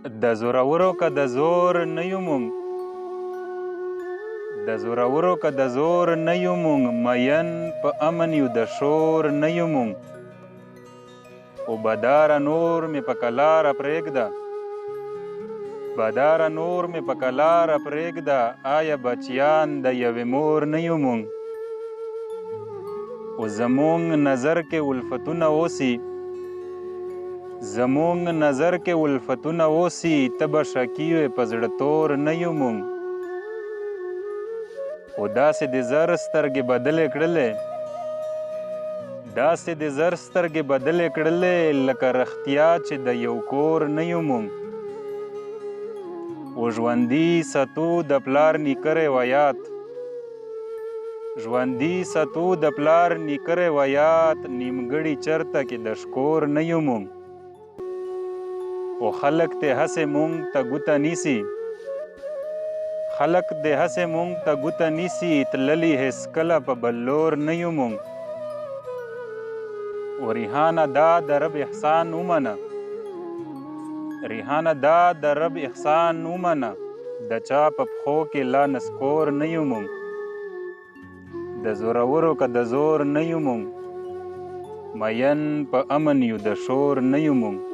د زورورو که د زور نه یو مونږ د زورورو که د زور نه یو مونږ مین په امن یو د شور نه یو مونږ او بداره نور مې په کلاره پرېږده بداره نور مې په کلاره پرېږده آیا بچیان د یوې مور نه یو مونږ او زمونږ نظر کې الفتونه اوسي زمونږ نظر کې الفتونه اوسي ته به شکي وې په زړه تور نه یو مونږ او داسې د زر سترګې بدلې کړلې داسې د زر سترګې بدلې کړلې لکه رښتیا چې د یو کور نه یو مونږ او ژوندي ستو د پلار نیکه روایات ژوندي ستو د پلار نیکه روایات نیمګړي چرته کې د شکور نه یو مونږ او خلک ته هسې مونږ ته ګوته نیسي خلک دې هسې مونږ ته ګوته نیسي تللي هېڅکله په بل لور نه یو مونږ او ریحانه دا د رب احسان ومنه ریحانه دا د رب احسان ومنه د چا په پښو کې لا نسکور نه یو مونږ د زورورو که د زور نه یو مونږ مین په امن یو د شور نه یو مونږ